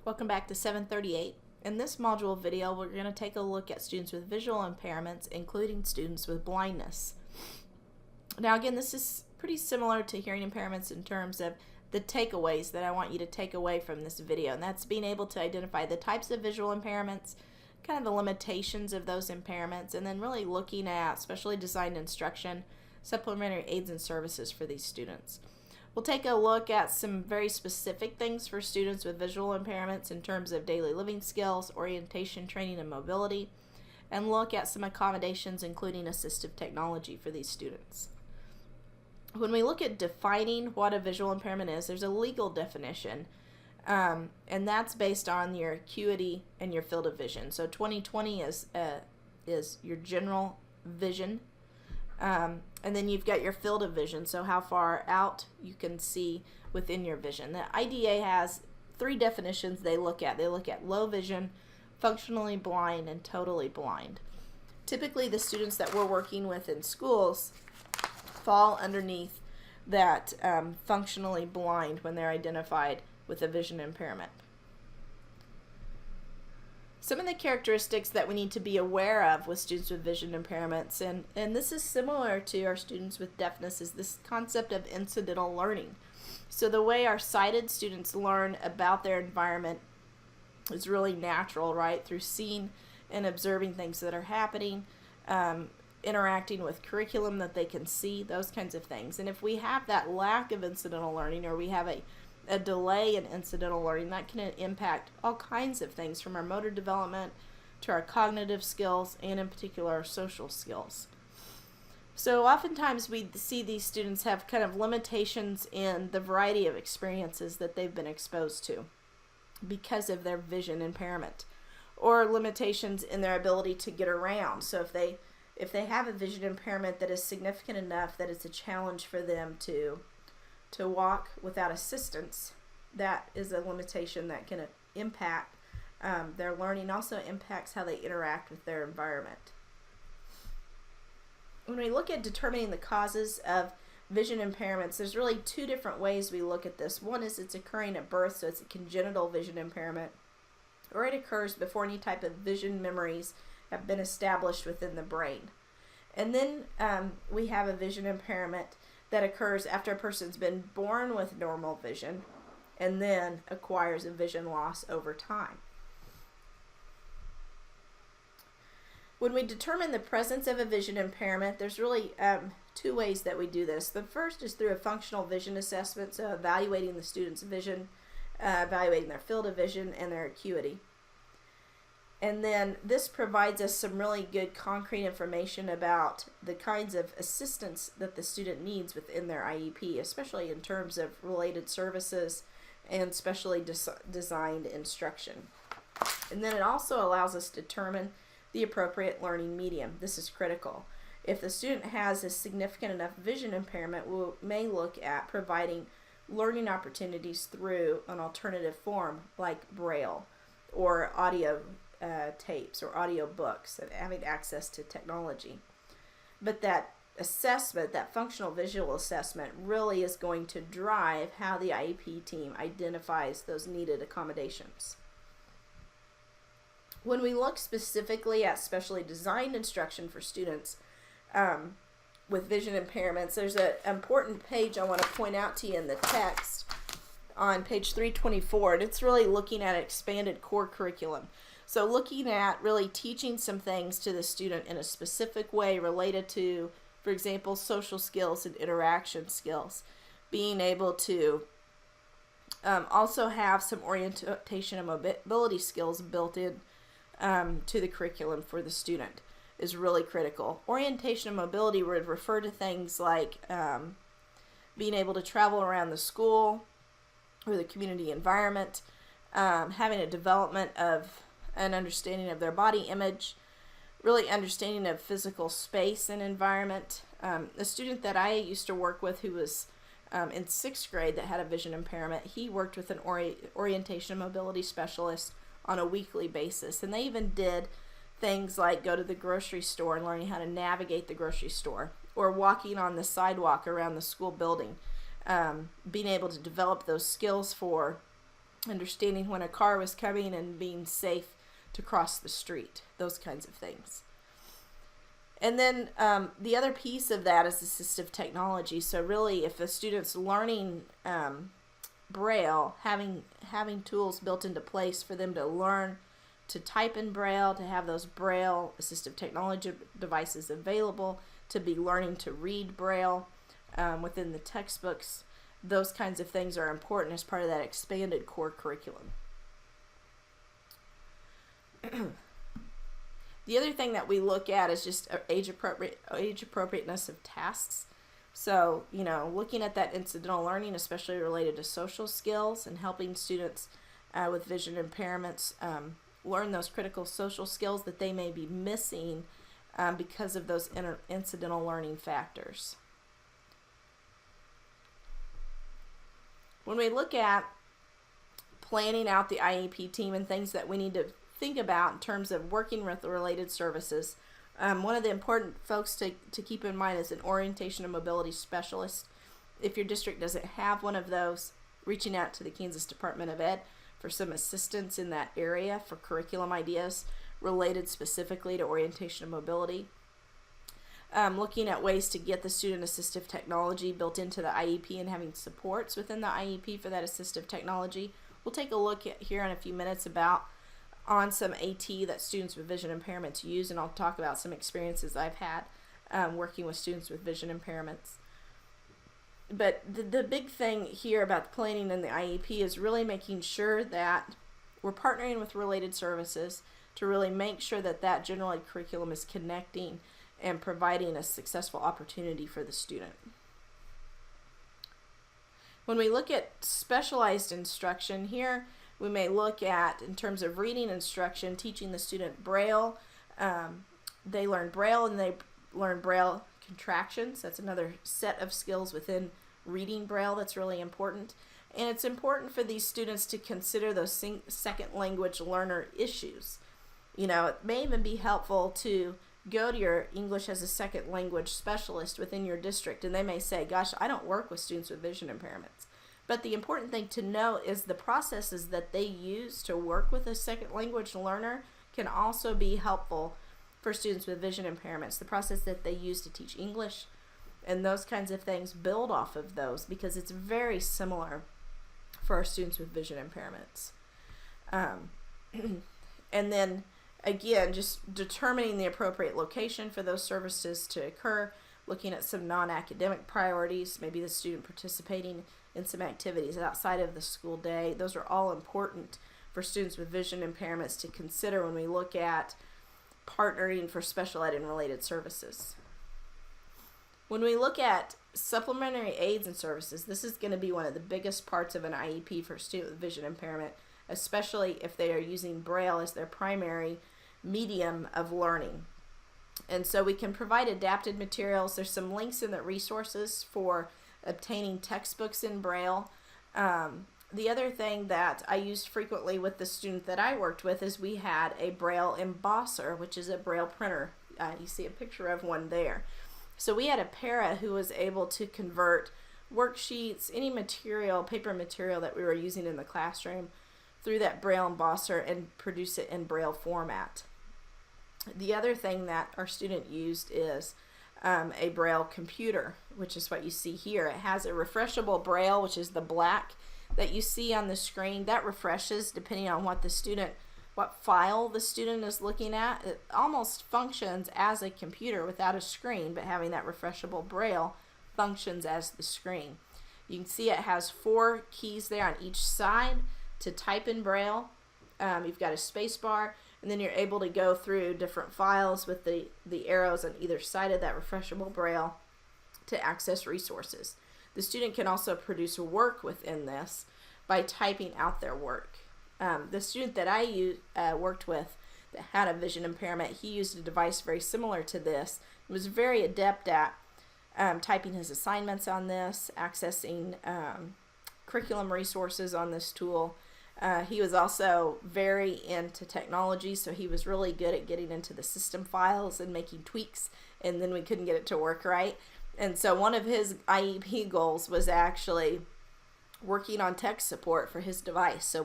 Welcome back to 738. In this module video, we're going to take a look at students with visual impairments, including students with blindness. Now again, this is pretty similar to hearing impairments in terms of the takeaways that I want you to take away from this video, and that's being able to identify the types of visual impairments, kind of the limitations of those impairments, and then really looking at specially designed instruction, supplementary aids and services for these students. We'll take a look at some very specific things for students with visual impairments in terms of daily living skills, orientation, training, and mobility, and look at some accommodations including assistive technology for these students. When we look at defining what a visual impairment is, there's a legal definition, and that's based on your acuity and your field of vision. So 20/20 is your general vision. And then you've got your field of vision, so how far out you can see within your vision. The IDA has three definitions they look at. They look at low vision, functionally blind, and totally blind. Typically the students that we're working with in schools fall underneath that functionally blind when they're identified with a vision impairment. Some of the characteristics that we need to be aware of with students with vision impairments, and this is similar to our students with deafness, is this concept of incidental learning. So the way our sighted students learn about their environment is really natural, right? Through seeing and observing things that are happening, interacting with curriculum that they can see, those kinds of things. And if we have that lack of incidental learning, or we have a delay in incidental learning, that can impact all kinds of things from our motor development to our cognitive skills and in particular our social skills. So oftentimes we see these students have kind of limitations in the variety of experiences that they've been exposed to because of their vision impairment, or limitations in their ability to get around. So if they have a vision impairment that is significant enough that it's a challenge for them to walk without assistance, that is a limitation that can impact their learning, also impacts how they interact with their environment. When we look at determining the causes of vision impairments, there's really two different ways we look at this. One is it's occurring at birth, so it's a congenital vision impairment, or it occurs before any type of vision memories have been established within the brain. And then we have a vision impairment that occurs after a person's been born with normal vision and then acquires a vision loss over time. When we determine the presence of a vision impairment, there's really two ways that we do this. The first is through a functional vision assessment, so evaluating the student's vision, evaluating their field of vision and their acuity. And then this provides us some really good concrete information about the kinds of assistance that the student needs within their IEP, especially in terms of related services and specially designed instruction. And then it also allows us to determine the appropriate learning medium. This is critical. If the student has a significant enough vision impairment, we may look at providing learning opportunities through an alternative form like Braille or audio tapes or audio books, and having access to technology. But that assessment, that functional visual assessment, really is going to drive how the IEP team identifies those needed accommodations. When we look specifically at specially designed instruction for students with vision impairments, there's an important page I want to point out to you in the text on page 324, and it's really looking at expanded core curriculum. So looking at really teaching some things to the student in a specific way related to, for example, social skills and interaction skills. Being able to also have some orientation and mobility skills built in to the curriculum for the student is really critical. Orientation and mobility would refer to things like being able to travel around the school or the community environment, having a development of an understanding of their body image, really understanding of physical space and environment. A student that I used to work with who was in 6th grade that had a vision impairment, he worked with an orientation and mobility specialist on a weekly basis, and they even did things like go to the grocery store and learning how to navigate the grocery store, or walking on the sidewalk around the school building, being able to develop those skills for understanding when a car was coming and being safe to cross the street, those kinds of things. And then the other piece of that is assistive technology. So really, if a student's learning Braille, having tools built into place for them to learn to type in Braille, to have those Braille assistive technology devices available, to be learning to read Braille within the textbooks, those kinds of things are important as part of that expanded core curriculum. The other thing that we look at is just age appropriateness of tasks. So, looking at that incidental learning, especially related to social skills and helping students with vision impairments learn those critical social skills that they may be missing because of those incidental learning factors. When we look at planning out the IEP team and things that we need to think about in terms of working with the related services, one of the important folks to keep in mind is an orientation and mobility specialist. If your district doesn't have one of those, reaching out to the Kansas Department of Ed for some assistance in that area for curriculum ideas related specifically to orientation and mobility. Looking at ways to get the student assistive technology built into the IEP and having supports within the IEP for that assistive technology. We'll take a look at here in a few minutes on some AT that students with vision impairments use, and I'll talk about some experiences I've had working with students with vision impairments. But the big thing here about the planning in the IEP is really making sure that we're partnering with related services to really make sure that that general ed curriculum is connecting and providing a successful opportunity for the student. When we look at specialized instruction here, we may look at, in terms of reading instruction, teaching the student Braille. They learn Braille and they learn Braille contractions. That's another set of skills within reading Braille that's really important. And it's important for these students to consider those second language learner issues. It may even be helpful to go to your English as a second language specialist within your district, and they may say, gosh, I don't work with students with vision impairments. But the important thing to know is the processes that they use to work with a second language learner can also be helpful for students with vision impairments. The process that they use to teach English and those kinds of things build off of those, because it's very similar for our students with vision impairments. And then again, just determining the appropriate location for those services to occur, looking at some non-academic priorities, maybe the student participating in some activities outside of the school day. Those are all important for students with vision impairments to consider when we look at partnering for special ed and related services. When we look at supplementary aids and services, this is going to be one of the biggest parts of an IEP for a student with vision impairment, especially if they are using Braille as their primary medium of learning. And so we can provide adapted materials. There's some links in the resources for obtaining textbooks in Braille. The other thing that I used frequently with the student that I worked with is we had a Braille embosser, which is a Braille printer. You see a picture of one there. So we had a para who was able to convert worksheets, any material, paper material that we were using in the classroom, through that Braille embosser and produce it in Braille format. The other thing that our student used is a Braille computer, which is what you see here. It has a refreshable Braille, which is the black that you see on the screen. That refreshes depending on what file the student is looking at. It almost functions as a computer without a screen, but having that refreshable Braille functions as the screen. You can see it has 4 keys there on each side to type in Braille. You've got a space bar, and then you're able to go through different files with the arrows on either side of that refreshable Braille to access resources. The student can also produce work within this by typing out their work. The student that I worked with that had a vision impairment, he used a device very similar to this. He was very adept at typing his assignments on this, accessing curriculum resources on this tool. He was also very into technology, so he was really good at getting into the system files and making tweaks, and then we couldn't get it to work right. And so one of his IEP goals was actually working on tech support for his device. So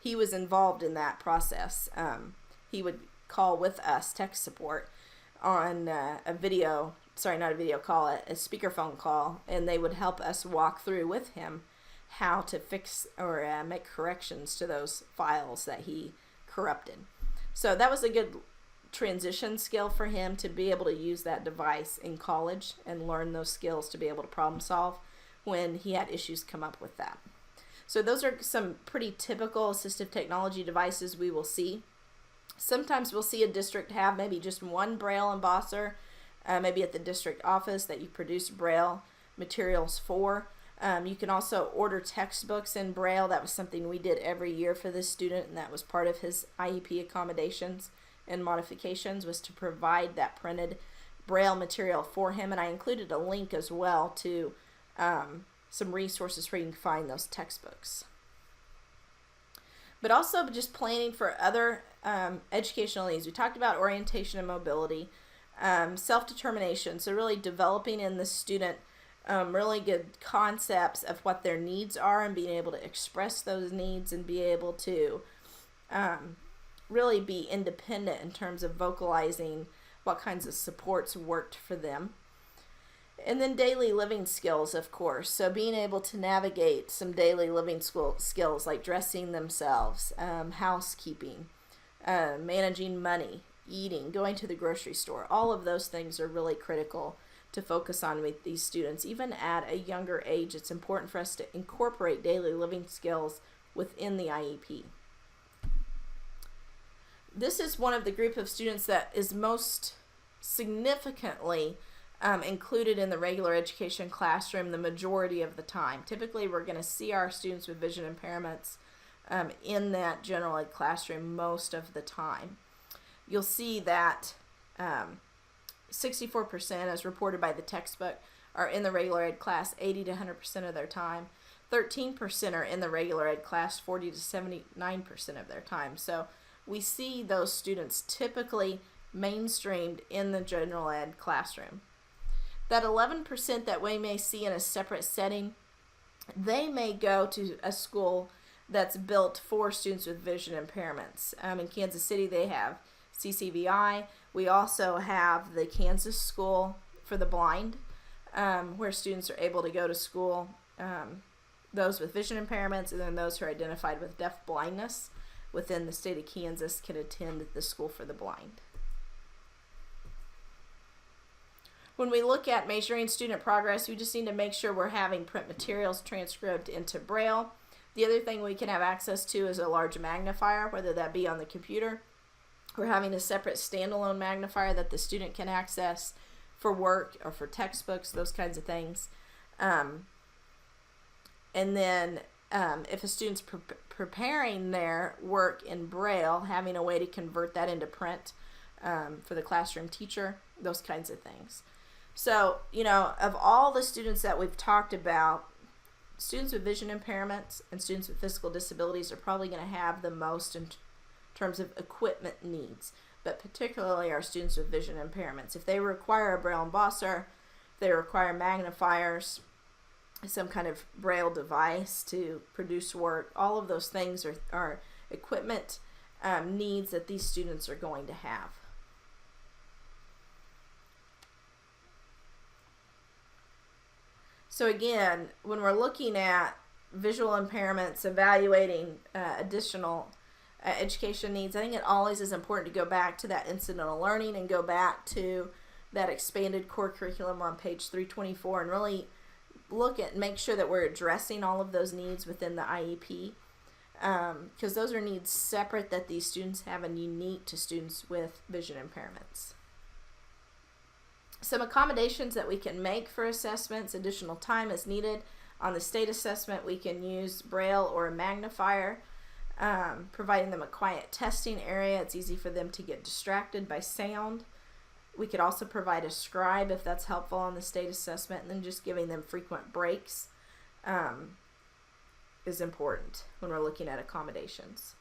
he was involved in that process. He would call with us tech support on a speakerphone call, and they would help us walk through with him how to fix or make corrections to those files that he corrupted. So that was a good transition skill for him to be able to use that device in college and learn those skills to be able to problem solve when he had issues come up with that. So those are some pretty typical assistive technology devices we will see. Sometimes we'll see a district have maybe just one Braille embosser, maybe at the district office that you produce Braille materials for. You can also order textbooks in Braille. That was something we did every year for this student, and that was part of his IEP accommodations and modifications, was to provide that printed Braille material for him. And I included a link as well to some resources where you can find those textbooks. But also just planning for other educational needs. We talked about orientation and mobility, self-determination, so really developing in the student really good concepts of what their needs are and being able to express those needs and be able to really be independent in terms of vocalizing what kinds of supports worked for them. And then daily living skills, of course. So being able to navigate some daily living skills like dressing themselves, housekeeping, managing money, eating, going to the grocery store. All of those things are really critical to focus on with these students. Even at a younger age, it's important for us to incorporate daily living skills within the IEP. This is one of the group of students that is most significantly included in the regular education classroom the majority of the time. Typically, we're going to see our students with vision impairments in that general ed classroom most of the time. You'll see that 64%, as reported by the textbook, are in the regular ed class 80 to 100% of their time. 13% are in the regular ed class 40 to 79% of their time. So we see those students typically mainstreamed in the general ed classroom. That 11% that we may see in a separate setting, they may go to a school that's built for students with vision impairments. In Kansas City, they have CCVI. We also have the Kansas School for the Blind, where students are able to go to school, those with vision impairments, and then those who are identified with deaf blindness within the state of Kansas can attend the School for the Blind. When we look at measuring student progress, we just need to make sure we're having print materials transcribed into Braille. The other thing we can have access to is a large magnifier, whether that be on the computer or having a separate standalone magnifier that the student can access for work or for textbooks, those kinds of things. And then if a student's preparing their work in Braille, having a way to convert that into print for the classroom teacher, those kinds of things. So, of all the students that we've talked about, students with vision impairments and students with physical disabilities are probably going to have the most in terms of equipment needs, but particularly our students with vision impairments. If they require a Braille embosser, if they require magnifiers, some kind of Braille device to produce work, all of those things are equipment needs that these students are going to have. So again, when we're looking at visual impairments, evaluating additional education needs, I think it always is important to go back to that incidental learning and go back to that expanded core curriculum on page 324 and really look at and make sure that we're addressing all of those needs within the IEP, because those are needs separate that these students have and unique to students with vision impairments. Some accommodations that we can make for assessments: additional time is needed. On the state assessment, we can use Braille or a magnifier, providing them a quiet testing area. It's easy for them to get distracted by sound. We could also provide a scribe if that's helpful on the state assessment, and then just giving them frequent breaks is important when we're looking at accommodations.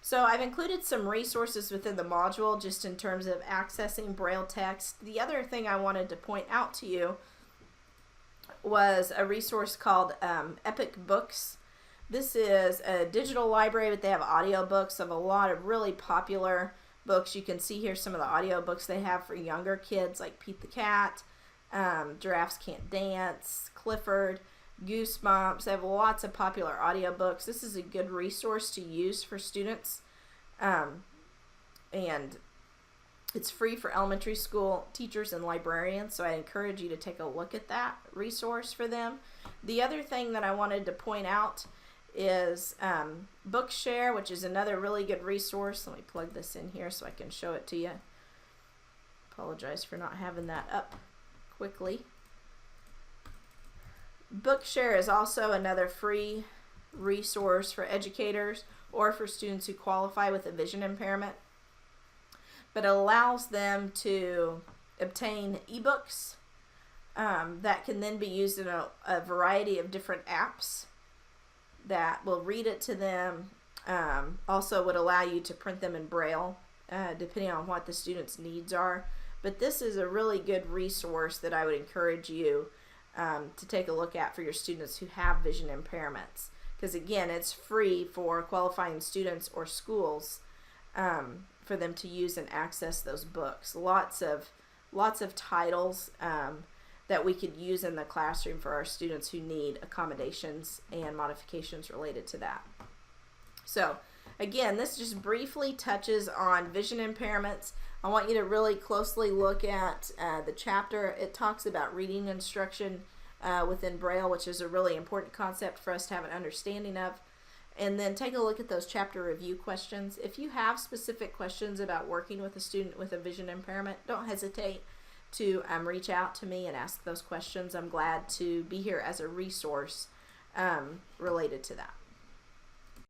So I've included some resources within the module just in terms of accessing Braille text. The other thing I wanted to point out to you was a resource called Epic Books. This is a digital library, but they have audiobooks of a lot of really popular books. You can see here some of the audiobooks they have for younger kids, like Pete the Cat, Giraffes Can't Dance, Clifford, Goosebumps. They have lots of popular audiobooks. This is a good resource to use for students. And it's free for elementary school teachers and librarians, so I encourage you to take a look at that resource for them. The other thing that I wanted to point out is Bookshare, which is another really good resource. Let me plug this in here so I can show it to you. Apologize for not having that up quickly. Bookshare is also another free resource for educators or for students who qualify with a vision impairment, but it allows them to obtain ebooks that can then be used in a variety of different apps that will read it to them. Also would allow you to print them in Braille, depending on what the student's needs are. But this is a really good resource that I would encourage you to take a look at for your students who have vision impairments. Because again, it's free for qualifying students or schools for them to use and access those books. Lots of titles that we could use in the classroom for our students who need accommodations and modifications related to that. So again, this just briefly touches on vision impairments. I want you to really closely look at the chapter. It talks about reading instruction within Braille, which is a really important concept for us to have an understanding of. And then take a look at those chapter review questions. If you have specific questions about working with a student with a vision impairment, don't hesitate to reach out to me and ask those questions. I'm glad to be here as a resource related to that.